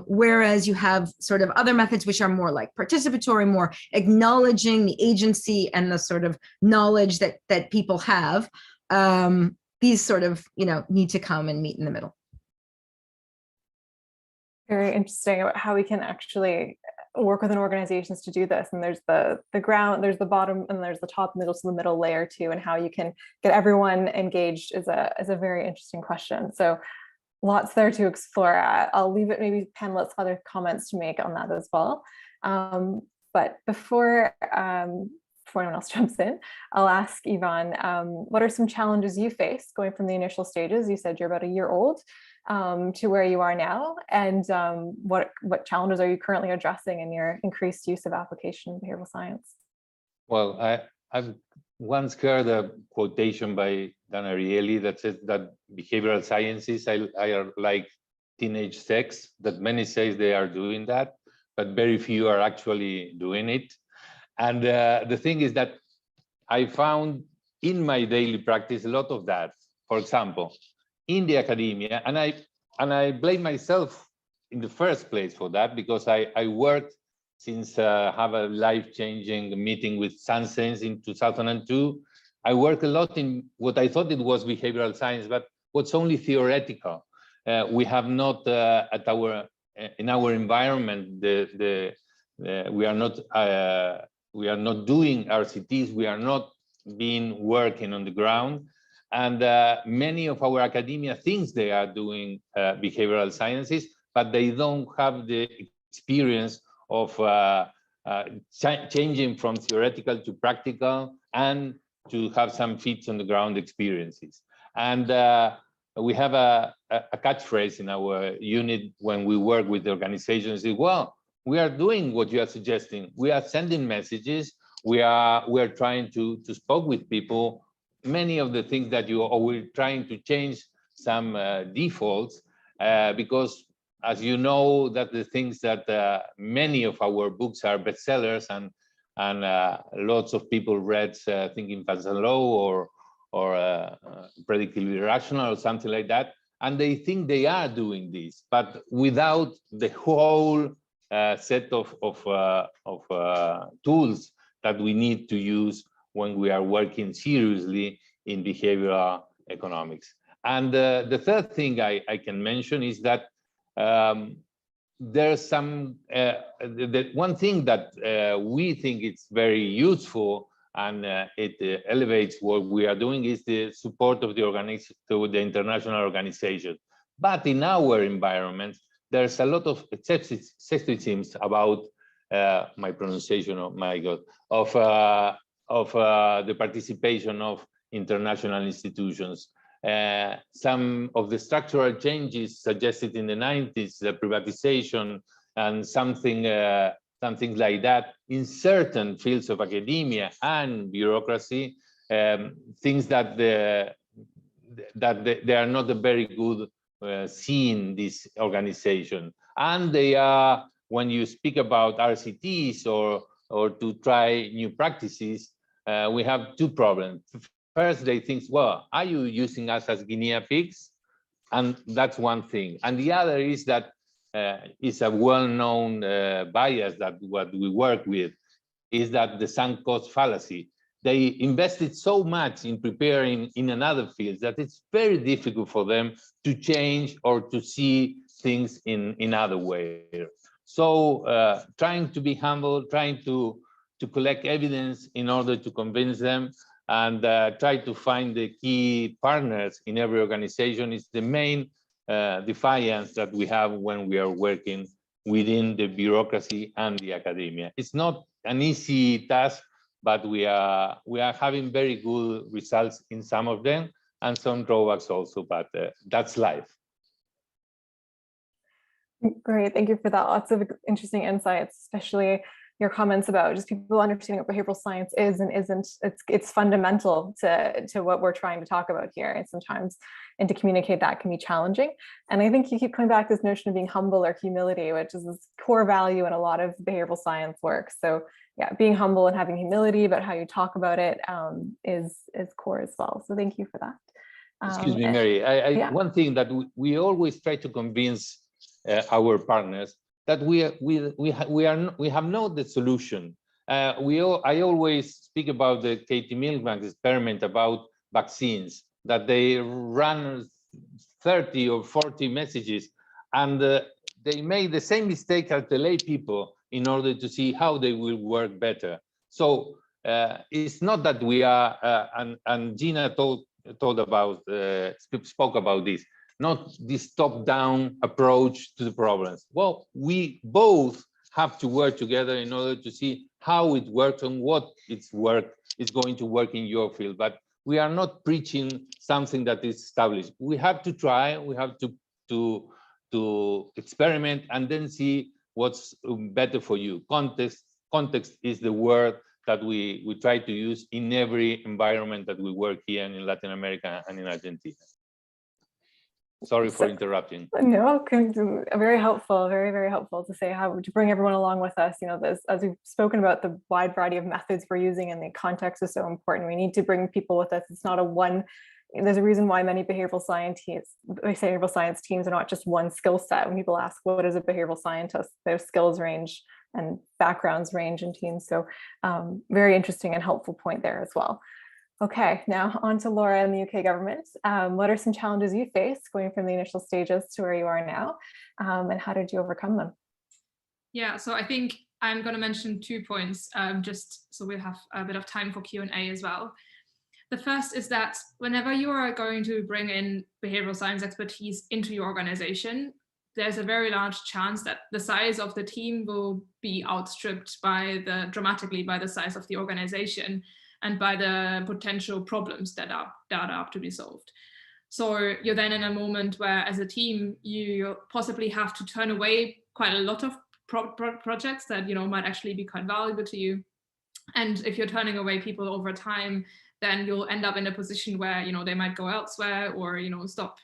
Whereas you have sort of other methods which are more like participatory, more acknowledging the agency and the sort of knowledge that people have. These sort of, need to come and meet in the middle. Very interesting about how we can actually work within organizations to do this. And there's the ground, there's the bottom, and there's the top, and there's the middle layer too, and how you can get everyone engaged is a very interesting question. So lots there to explore. I'll leave it, maybe panelists have other comments to make on that as well. But before anyone else jumps in, I'll ask Iván, what are some challenges you face going from the initial stages? You said you're about a year old to where you are now, and what challenges are you currently addressing in your increased use of application in behavioral science? Well, I've once heard a quotation by Dan Ariely that says that behavioral sciences are like teenage sex, that many say they are doing that, but very few are actually doing it. And the thing is that I found in my daily practice a lot of that. For example, in the academia, and I blame myself in the first place for that, because I worked since have a life-changing meeting with Sansense in 2002. I worked a lot in what I thought it was behavioral science, but what's only theoretical. We have not in our environment we are not doing RCTs. We are not working on the ground, and many of our academia thinks they are doing behavioral sciences, but they don't have the experience of changing from theoretical to practical and to have some feet on the ground experiences. And we have a catchphrase in our unit when we work with the organizations. Well, we are doing what you are suggesting. We are sending messages. We are trying to speak with people. Many of the things that we're trying to change some defaults because, as you know, that the things that many of our books are bestsellers, and lots of people read Thinking Fast and Slow or Predictably Irrational or something like that, and they think they are doing this, but without the whole set of tools that we need to use when we are working seriously in behavioral economics. And the third thing I can mention is that there's some one thing that we think it's very useful, and it elevates what we are doing, is the support of the international organization. But in our environment, there's a lot of skepticism about my pronunciation, oh my God, of the participation of international institutions. Some of the structural changes suggested in the 90s, the privatization and something like that in certain fields of academia and bureaucracy, things that they are not a very good seeing this organization. And they are, when you speak about RCTs or to try new practices, we have two problems. First, they think, well, are you using us as guinea pigs? And that's one thing. And the other is that it's a well-known bias that what we work with, is that the sunk cost fallacy. They invested so much in preparing in another field that it's very difficult for them to change or to see things in other ways. So trying to be humble, trying to collect evidence in order to convince them, and try to find the key partners in every organization is the main defiance that we have when we are working within the bureaucracy and the academia. It's not an easy task, but we are having very good results in some of them and some drawbacks also, but that's life. Great, thank you for that. Lots of interesting insights, especially your comments about just people understanding what behavioral science is and isn't. It's fundamental to what we're trying to talk about here, and to communicate that can be challenging. And I think you keep coming back to this notion of being humble or humility, which is this core value in a lot of behavioral science work. So yeah, being humble and having humility about how you talk about it is core as well. So thank you for that. Excuse me, Mary. Yeah. One thing that we always try to convince our partners that we have not the solution. I always speak about the Katie Milbank experiment about vaccines, that they ran 30 or 40 messages, and they made the same mistake as the lay people in order to see how they will work better. So it's not that we are, and Gina spoke about this, not this top-down approach to the problems. Well, we both have to work together in order to see how it works and what is going to work in your field. But we are not preaching something that is established. We have to try, we have to experiment and then see what's better for you. Context is the word that we try to use in every environment that we work here in Latin America and in Argentina. Sorry for interrupting. No, very helpful, very, very helpful to say how to bring everyone along with us. You know, this, as we've spoken about the wide variety of methods we're using, and the context is so important. We need to bring people with us. It's not a one. There's a reason why many behavioral science teams are not just one skill set. When people ask what is a behavioral scientist, their skills range and backgrounds range in teams. So very interesting and helpful point there as well. Okay, now on to Laura and the UK government. What are some challenges you faced going from the initial stages to where you are now, and how did you overcome them? Yeah, so I think I'm going to mention 2 points, just so we'll have a bit of time for Q&A as well. The first is that whenever you are going to bring in behavioral science expertise into your organization, there's a very large chance that the size of the team will be outstripped dramatically by the size of the organization and by the potential problems that are to be solved. So you're then in a moment where, as a team, you possibly have to turn away quite a lot of projects that might actually be quite valuable to you. And if you're turning away people over time, then you'll end up in a position where they might go elsewhere or stop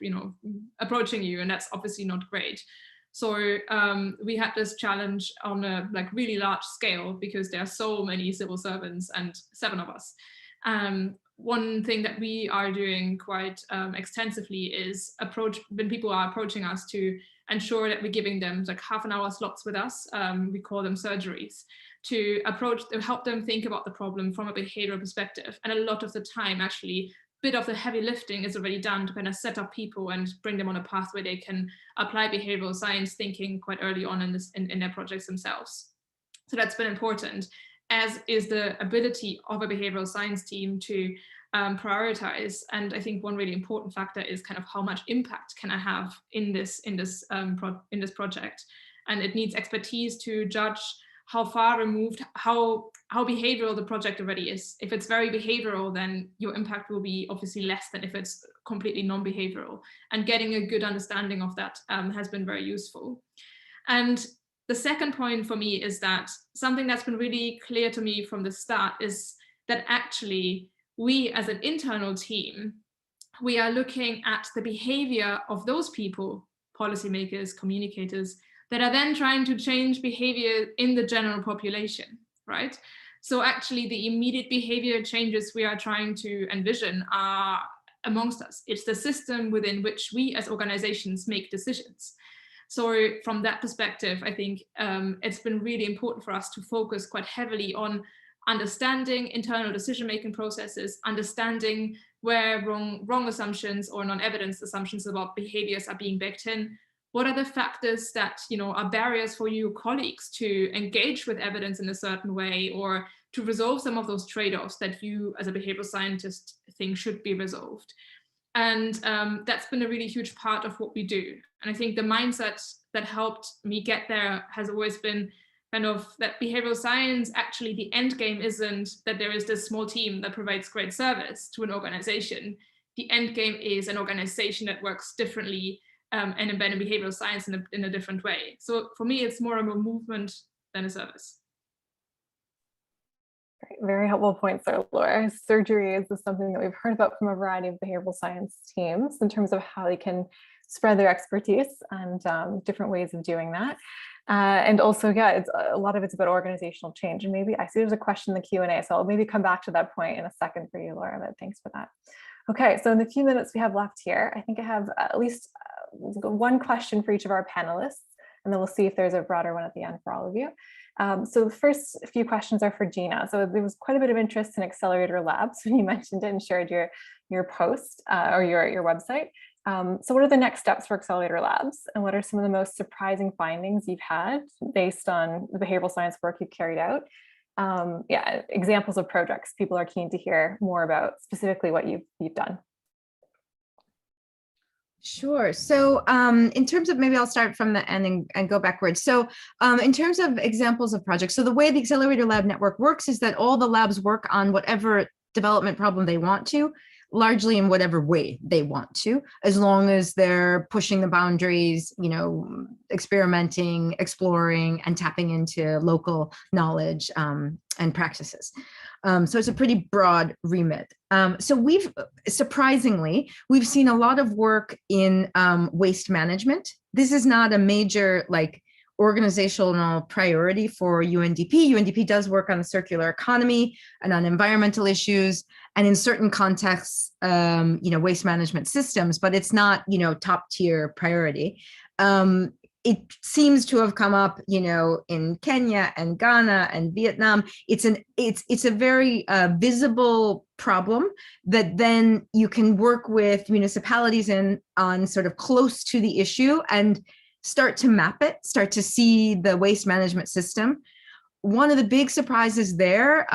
approaching you, and that's obviously not great. So we had this challenge on a really large scale because there are so many civil servants and 7 of us. One thing that we are doing quite extensively is when people are approaching us, to ensure that we're giving them half-an-hour slots with us. We call them surgeries, to help them think about the problem from a behavioral perspective. And a lot of the time, actually, bit of the heavy lifting is already done to kind of set up people and bring them on a path where they can apply behavioral science thinking quite early on in their projects themselves. So that's been important, as is the ability of a behavioral science team to prioritize. And I think one really important factor is kind of how much impact can I have in this project. And it needs expertise to judge how far removed, how behavioral the project already is. If it's very behavioral, then your impact will be obviously less than if it's completely non-behavioral. And getting a good understanding of that has been very useful. And the second point for me is that something that's been really clear to me from the start is that actually we, as an internal team, we are looking at the behavior of those people, policymakers, communicators, that are then trying to change behavior in the general population, right? So actually the immediate behavior changes we are trying to envision are amongst us. It's the system within which we as organizations make decisions. So from that perspective, I think it's been really important for us to focus quite heavily on understanding internal decision-making processes, understanding where wrong assumptions or non-evidence assumptions about behaviors are being baked in, what are the factors that, are barriers for your colleagues to engage with evidence in a certain way, or to resolve some of those trade-offs that you as a behavioral scientist think should be resolved. And that's been a really huge part of what we do. And I think the mindset that helped me get there has always been kind of that behavioral science, actually the end game isn't that there is this small team that provides great service to an organization. The end game is an organization that works differently and embedding behavioral science in a different way. So for me, it's more of a movement than a service. Great. Very helpful points there, Laura. Surgery is something that we've heard about from a variety of behavioral science teams in terms of how they can spread their expertise and different ways of doing that. And also, it's a lot of it's about organizational change. And maybe I see there's a question in the Q&A, so I'll maybe come back to that point in a second for you, Laura, but thanks for that. Okay, so in the few minutes we have left here, I think I have at least one question for each of our panelists, and then we'll see if there's a broader one at the end for all of you. So the first few questions are for Gina. So there was quite a bit of interest in accelerator labs when you mentioned it and shared your post or your website. So what are the next steps for accelerator labs, and what are some of the most surprising findings you've had based on the behavioral science work you've carried out? Examples of projects people are keen to hear more about, specifically what you've done. Sure. So in terms of, maybe I'll start from the end and go backwards. So in terms of examples of projects, so the way the Accelerator Lab Network works is that all the labs work on whatever development problem they want to, largely in whatever way they want to, as long as they're pushing the boundaries, experimenting, exploring, and tapping into local knowledge and practices. So it's a pretty broad remit. So we've seen a lot of work in waste management. This is not a major organizational priority for UNDP. UNDP does work on the circular economy and on environmental issues, and in certain contexts, waste management systems, but it's not, top tier priority. It seems to have come up, in Kenya and Ghana and Vietnam. It's a very visible problem that then you can work with municipalities on sort of close to the issue and start to map it, start to see the waste management system. One of the big surprises there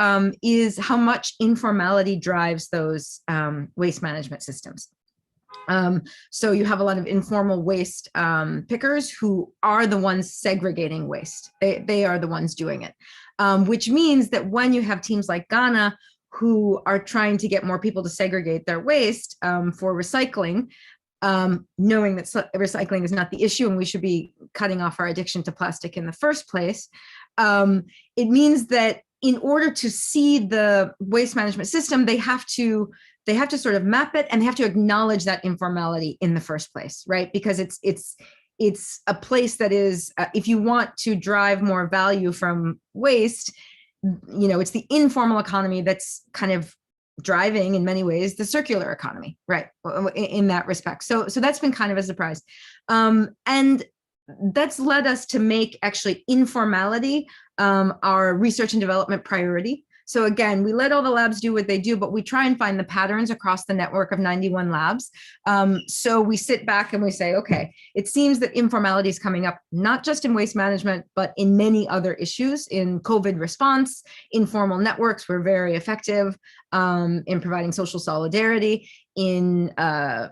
is how much informality drives those waste management systems. So you have a lot of informal waste pickers who are the ones segregating waste. They are the ones doing it, which means that when you have teams like Ghana who are trying to get more people to segregate their waste for recycling, knowing that recycling is not the issue and we should be cutting off our addiction to plastic in the first place, it means that in order to see the waste management system, they have to sort of map it, and they have to acknowledge that informality in the first place, right? Because it's a place that is, if you want to drive more value from waste, it's the informal economy that's kind of driving, in many ways, the circular economy, right? In that respect. So that's been kind of a surprise. And that's led us to make actually informality our research and development priority. So again, we let all the labs do what they do, but we try and find the patterns across the network of 91 labs. So we sit back and we say, okay, it seems that informality is coming up, not just in waste management, but in many other issues. In COVID response, informal networks were very effective in providing social solidarity, in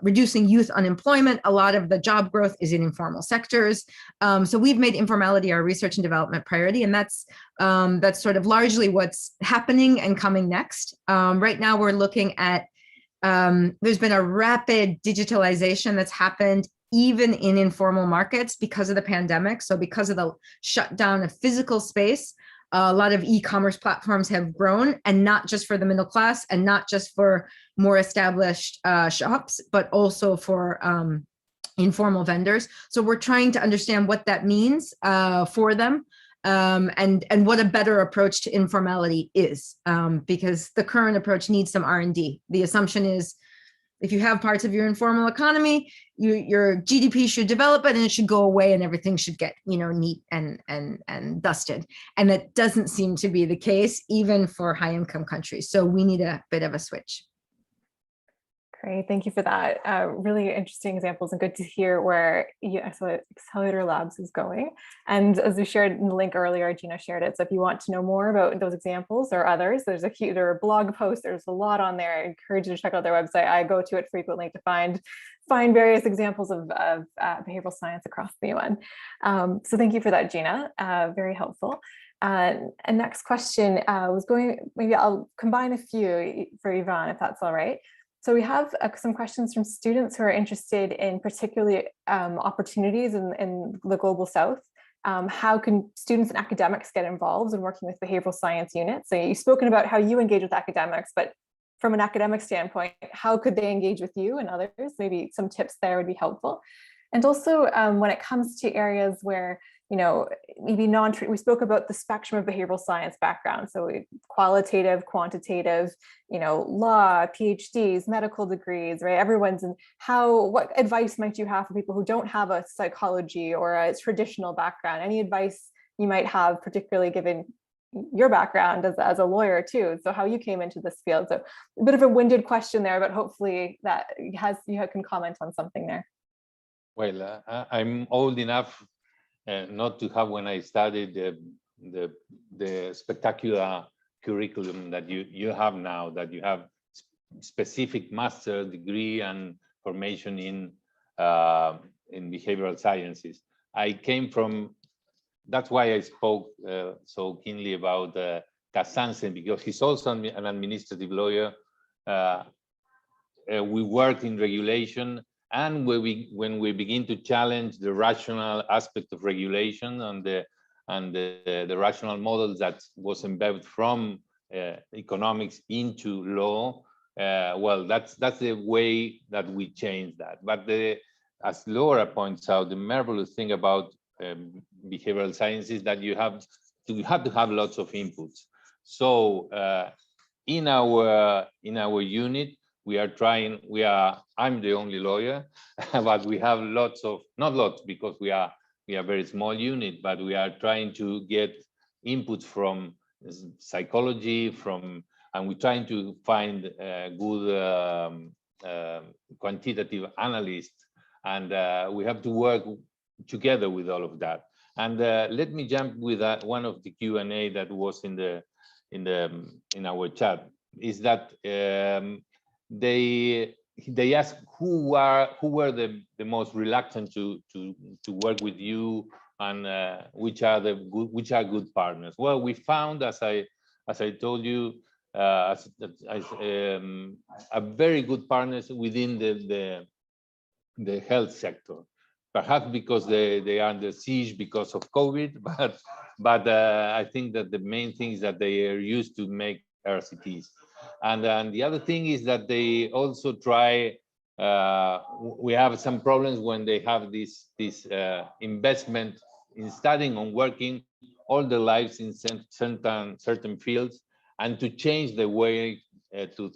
reducing youth unemployment. A lot of the job growth is in informal sectors. So we've made informality our research and development priority, and that's sort of largely what's happening and coming next. Right now we're looking at, there's been a rapid digitalization that's happened even in informal markets because of the pandemic. So because of the shutdown of physical space, a lot of e-commerce platforms have grown, and not just for the middle class and not just for more established shops, but also for informal vendors. So we're trying to understand what that means for them, and what a better approach to informality is, because the current approach needs some R&D. The assumption is, if you have parts of your informal economy, your GDP should develop it and it should go away and everything should get, neat and dusted. And that doesn't seem to be the case, even for high income countries. So we need a bit of a switch. Great, thank you for that. Really interesting examples and good to hear where Accelerator Labs is going. And as we shared in the link earlier, Gina shared it. So if you want to know more about those examples or others, there are blog posts, there's a lot on there. I encourage you to check out their website. I go to it frequently to find various examples of behavioral science across the UN. So thank you for that, Gina, very helpful. And next question maybe I'll combine a few for Iván, if that's all right. So we have some questions from students who are interested in particularly opportunities in the Global South. How can students and academics get involved in working with behavioral science units? So you've spoken about how you engage with academics, but from an academic standpoint, how could they engage with you and others? Maybe some tips there would be helpful. And also when it comes to areas where, maybe we spoke about the spectrum of behavioral science background. So qualitative, quantitative, law, PhDs, medical degrees, right? Everyone's in what advice might you have for people who don't have a psychology or a traditional background? Any advice you might have, particularly given your background as a lawyer too? So how you came into this field. So a bit of a winded question there, but hopefully that you can comment on something there. Well, I'm old enough not to have, when I studied the spectacular curriculum that you have now, that you have specific master degree and formation in behavioral sciences. I came from, that's why I spoke so keenly about Kassansen, because he's also an administrative lawyer. We work in regulation, and when we begin to challenge the rational aspect of regulation and the rational models that was embedded from economics into law, well, that's the way that we change that. But as Laura points out, the marvelous thing about behavioral science is that you have to have lots of inputs. So in our unit, I'm the only lawyer, but we have lots of, not lots because we are a very small unit, but we are trying to get inputs from psychology, and we're trying to find good quantitative analysts, and we have to work together with all of that. And let me jump with one of the Q&A that was in our chat, is that they asked who were the most reluctant to work with you, and which are good partners. Well, we found, as I told you, a very good partners within the health sector, perhaps because they are under siege because of COVID, but I think that the main thing is that they are used to make RCTs. And then the other thing is that they also try, we have some problems when they have this investment in studying and working all their lives in certain fields, and to change the way to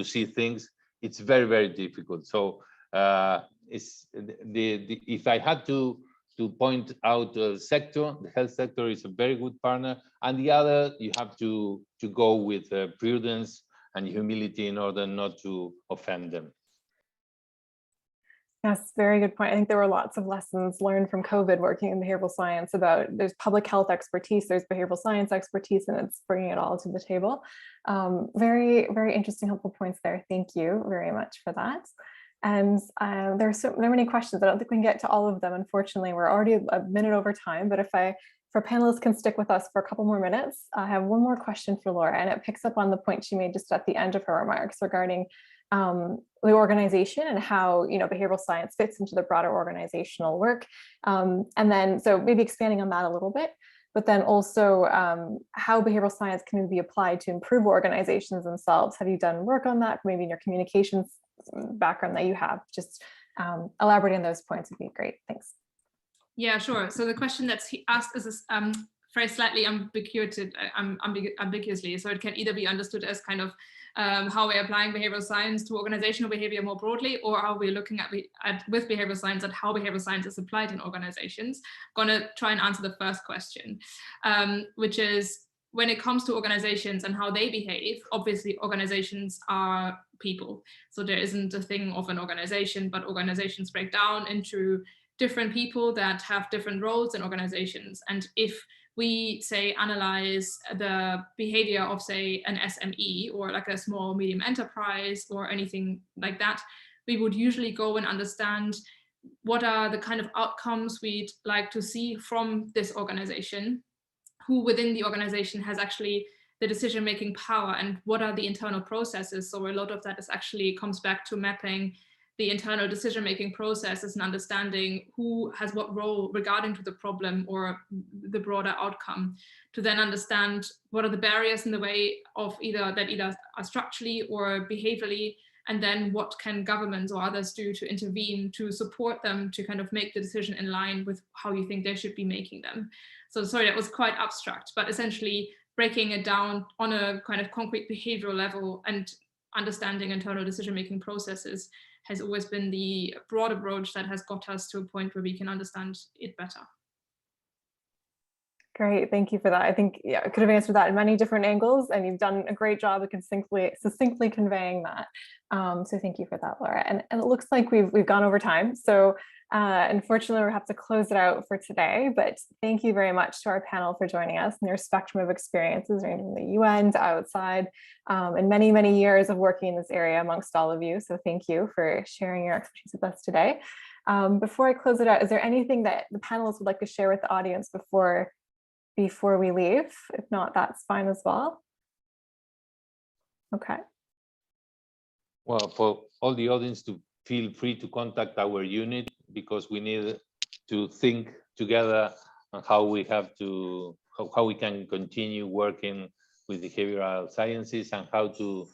see things, it's very, very difficult. So if I had to point out a sector, the health sector is a very good partner, and the other, you have to go with prudence and humility in order not to offend them. Yes, very good point. I think there were lots of lessons learned from COVID working in behavioral science about there's public health expertise, there's behavioral science expertise, and it's bringing it all to the table. Very, very interesting, helpful points there. Thank you very much for that. And there are many questions. I don't think we can get to all of them. Unfortunately, we're already a minute over time, but if our panelists can stick with us for a couple more minutes, I have one more question for Laura, and it picks up on the point she made just at the end of her remarks regarding the organization and how behavioral science fits into the broader organizational work. And then, so maybe expanding on that a little bit, but then also how behavioral science can be applied to improve organizations themselves. Have you done work on that? Maybe in your communications background that you have, just elaborating on those points would be great. Thanks. Yeah, sure. So the question that's asked is very slightly ambiguously. So it can either be understood as kind of how we're applying behavioral science to organizational behavior more broadly, or are we looking with behavioral science at how behavioral science is applied in organizations. I'm going to try and answer the first question, which is, when it comes to organizations and how they behave, obviously organizations are people. So there isn't a thing of an organization, but organizations break down into different people that have different roles in organizations. And if we say analyze the behavior of, say, an SME or like a small medium enterprise or anything like that, we would usually go and understand what are the kind of outcomes we'd like to see from this organization, who within the organization has actually the decision-making power, and what are the internal processes. So a lot of that is actually comes back to mapping the internal decision-making processes and understanding who has what role regarding to the problem or the broader outcome, to then understand what are the barriers in the way of either are structurally or behaviorally, and then what can governments or others do to intervene to support them to kind of make the decision in line with how you think they should be making them. So sorry, that was quite abstract, but essentially breaking it down on a kind of concrete behavioral level and understanding internal decision-making processes has always been the broad approach that has got us to a point where we can understand it better. Great, thank you for that. I think I could have answered that in many different angles, and you've done a great job of succinctly conveying that. So thank you for that, Laura. And it looks like we've gone over time. So unfortunately, we have to close it out for today, but thank you very much to our panel for joining us and their spectrum of experiences ranging from the UN to outside, and many, many years of working in this area amongst all of you. So thank you for sharing your expertise with us today. Before I close it out, is there anything that the panelists would like to share with the audience before we leave? If not, that's fine as well. Okay. Well, for all the audience to feel free to contact our unit, because we need to think together on how we can continue working with behavioral sciences and how to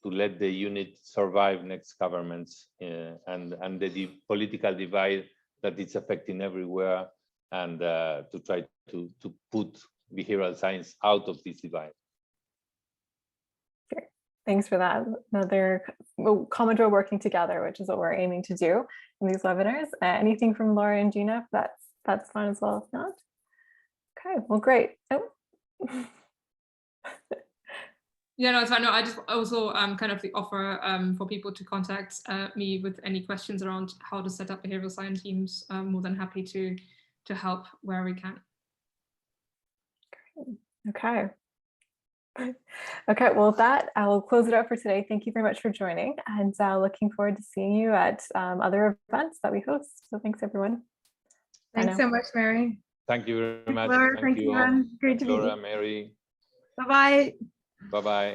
let the unit survive next governments and the political divide that it's affecting everywhere, and to try to put behavioral science out of this divide. Great. Thanks for that. Another common to working together, which is what we're aiming to do in these webinars. Anything from Laura and Gina? That's fine as well, if not. Okay, well, great. Oh. Yeah, no, it's fine. No, I just also kind of offer for people to contact me with any questions around how to set up behavioral science teams. I'm more than happy to help where we can. Okay. Okay, well, with that, I'll close it out for today. Thank you very much for joining, and looking forward to seeing you at other events that we host. So thanks, everyone. Thanks so much, Mary. Thank you very much. Laura, Thank you, Iván. Great to be Laura, here. Mary. Bye-bye. Bye-bye.